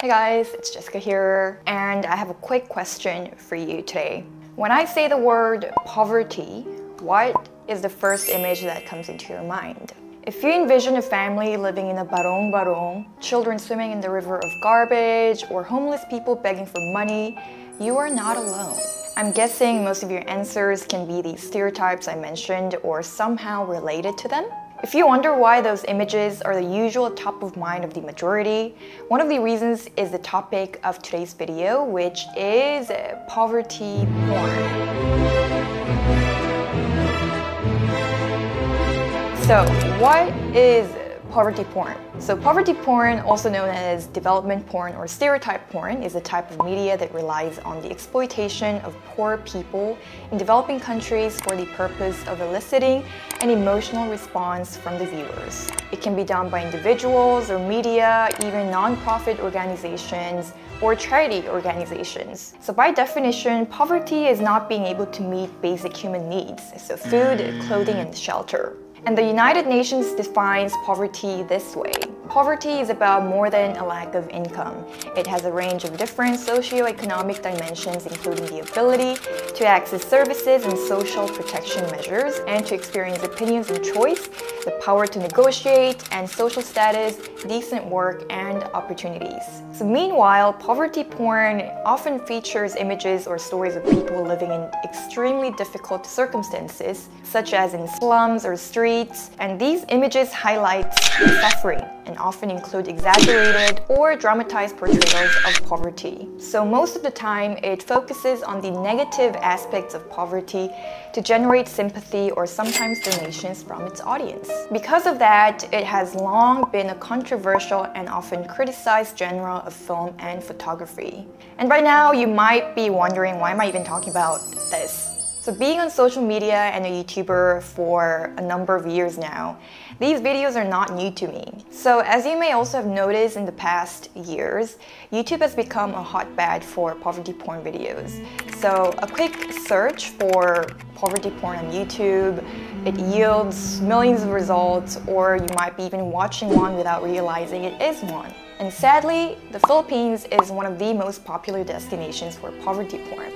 Hey guys, it's Jessica here, and I have a quick question for you today. When I say the word poverty, what is the first image that comes into your mind? If you envision a family living in a barong-barong, children swimming in the river of garbage, or homeless people begging for money, you are not alone. I'm guessing most of your answers can be these stereotypes I mentioned or somehow related to them. If you wonder why those images are the usual top of mind of the majority, one of the reasons is the topic of today's video, which is poverty porn. So, what is poverty porn? So poverty porn, also known as development porn or stereotype porn, is a type of media that relies on the exploitation of poor people in developing countries for the purpose of eliciting an emotional response from the viewers. It can be done by individuals or media, even non-profit organizations or charity organizations. So by definition, poverty is not being able to meet basic human needs, so food, clothing, and shelter. And the United Nations defines poverty this way. Poverty is about more than a lack of income. It has a range of different socioeconomic dimensions, including the ability to access services and social protection measures, and to experience opinions and choice, the power to negotiate, and social status, decent work, and opportunities. So meanwhile, poverty porn often features images or stories of people living in extremely difficult circumstances, such as in slums or streets, and these images highlight suffering and often include exaggerated or dramatized portrayals of poverty. So most of the time, it focuses on the negative aspects of poverty to generate sympathy or sometimes donations from its audience. Because of that, it has long been a controversial and often criticized genre of film and photography. And right now, you might be wondering, why am I even talking about this? So being on social media and a YouTuber for a number of years now, these videos are not new to me. So as you may also have noticed in the past years, YouTube has become a hotbed for poverty porn videos. So a quick search for poverty porn on YouTube, it yields millions of results, or you might be even watching one without realizing it is one. And sadly, the Philippines is one of the most popular destinations for poverty porn.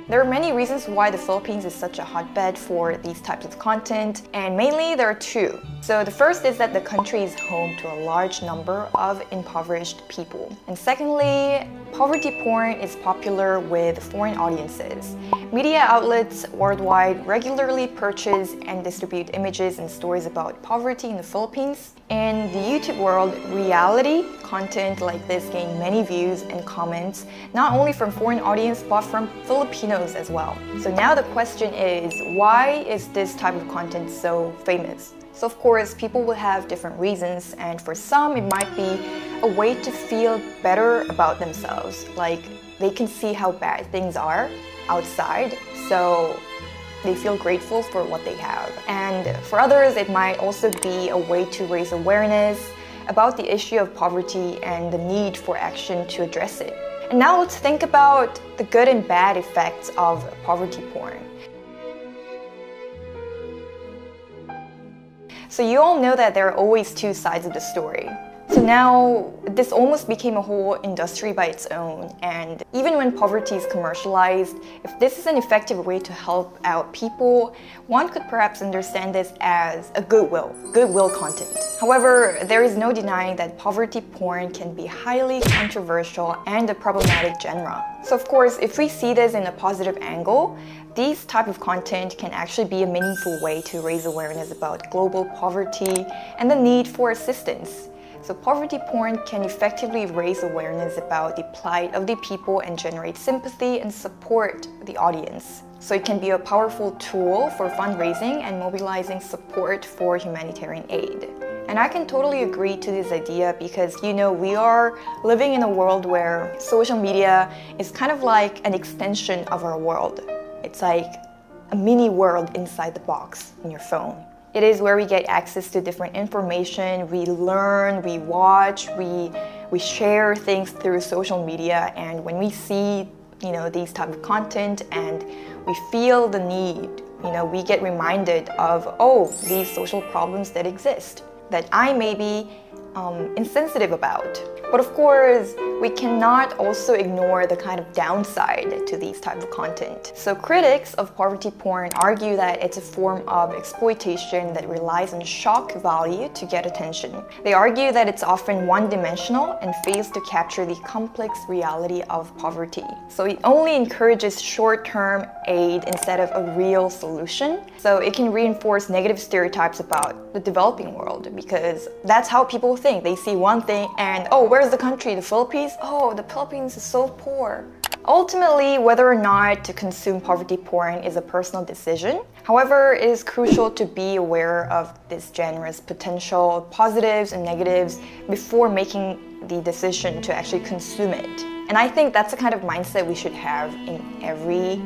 There are many reasons why the Philippines is such a hotbed for these types of content, and mainly there are two. So the first is that the country is home to a large number of impoverished people. And secondly, poverty porn is popular with foreign audiences. Media outlets worldwide regularly purchase and distribute images and stories about poverty in the Philippines. In the YouTube world, reality content like this gain many views and comments, not only from foreign audience but from Filipinos as well. So now the question is, why is this type of content so famous? So of course, people will have different reasons, and for some it might be a way to feel better about themselves, like they can see how bad things are outside, so they feel grateful for what they have. And for others, it might also be a way to raise awareness about the issue of poverty and the need for action to address it. And now let's think about the good and bad effects of poverty porn. So you all know that there are always two sides of the story. So now, this almost became a whole industry by its own, and even when poverty is commercialized, if this is an effective way to help out people, one could perhaps understand this as a goodwill content. However, there is no denying that poverty porn can be highly controversial and a problematic genre. So of course, if we see this in a positive angle, these type of content can actually be a meaningful way to raise awareness about global poverty and the need for assistance. So poverty porn can effectively raise awareness about the plight of the people and generate sympathy and support the audience. So it can be a powerful tool for fundraising and mobilizing support for humanitarian aid. And I can totally agree to this idea because, you know, we are living in a world where social media is kind of like an extension of our world. It's like a mini world inside the box in your phone. It is where we get access to different information, we learn, we watch, we share things through social media, and when we see, you know, these type of content and we feel the need, you know, we get reminded of, oh, these social problems that exist, that I maybe insensitive about. But of course, we cannot also ignore the kind of downside to these type of content. So critics of poverty porn argue that it's a form of exploitation that relies on shock value to get attention. They argue that it's often one-dimensional and fails to capture the complex reality of poverty. So it only encourages short-term aid instead of a real solution. So it can reinforce negative stereotypes about the developing world, because that's how people think. They see one thing and, oh, where's the country? The Philippines? Oh, the Philippines is so poor. Ultimately, whether or not to consume poverty porn is a personal decision. However, it is crucial to be aware of this genre's potential positives and negatives before making the decision to actually consume it. And I think that's the kind of mindset we should have in every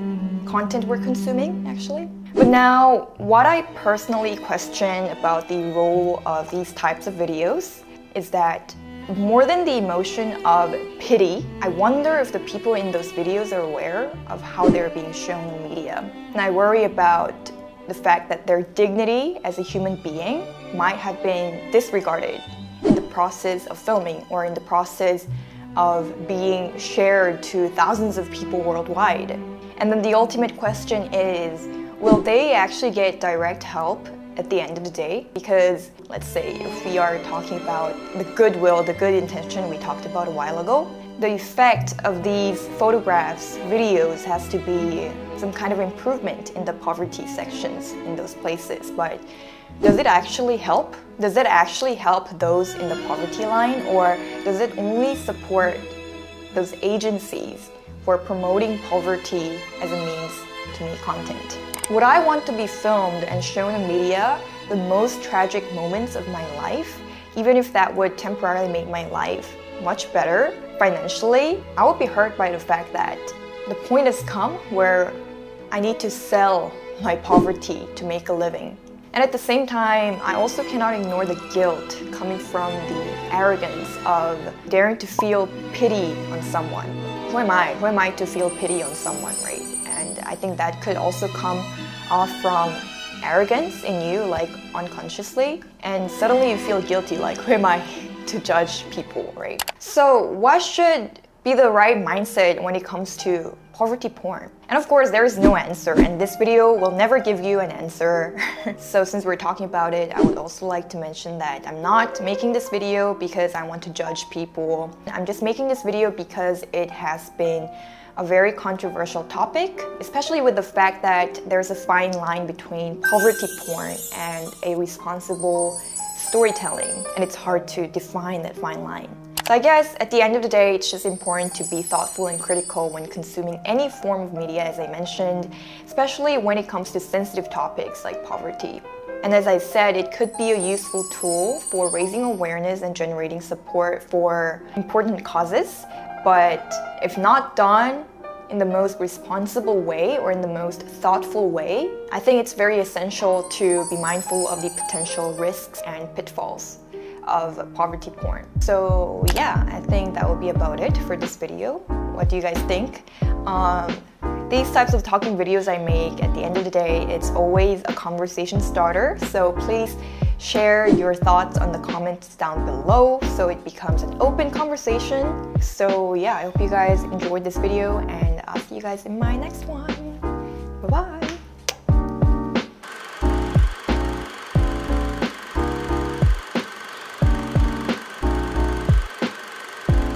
content we're consuming, actually. But now, what I personally question about the role of these types of videos is that more than the emotion of pity, I wonder if the people in those videos are aware of how they're being shown in media. And I worry about the fact that their dignity as a human being might have been disregarded in the process of filming or in the process of being shared to thousands of people worldwide. And then the ultimate question is, will they actually get direct help at the end of the day? Because let's say if we are talking about the goodwill, the good intention we talked about a while ago, the effect of these photographs, videos has to be some kind of improvement in the poverty sections in those places. But does it actually help? Does it actually help those in the poverty line, or does it only support those agencies for promoting poverty as a means to make content? Would I want to be filmed and shown in media the most tragic moments of my life, even if that would temporarily make my life much better financially? I would be hurt by the fact that the point has come where I need to sell my poverty to make a living. And at the same time, I also cannot ignore the guilt coming from the arrogance of daring to feel pity on someone. Who am I? Who am I to feel pity on someone, right? And I think that could also come off from arrogance in you, like unconsciously. And suddenly you feel guilty, like, who am I to judge people, right? So what should be the right mindset when it comes to poverty porn? And of course, there is no answer, and this video will never give you an answer. So since we're talking about it, I would also like to mention that I'm not making this video because I want to judge people. I'm just making this video because it has been a very controversial topic, especially with the fact that there's a fine line between poverty porn and a responsible storytelling, and it's hard to define that fine line. So I guess at the end of the day, it's just important to be thoughtful and critical when consuming any form of media, as I mentioned, especially when it comes to sensitive topics like poverty. And as I said, it could be a useful tool for raising awareness and generating support for important causes, but if not done in the most responsible way or in the most thoughtful way, I think it's very essential to be mindful of the potential risks and pitfalls of poverty porn. So yeah, I think that will be about it for this video. What do you guys think? These types of talking videos I make, at the end of the day, it's always a conversation starter. So please share your thoughts on the comments down below so it becomes an open conversation. So yeah, I hope you guys enjoyed this video, and I'll see you guys in my next one. Bye-bye!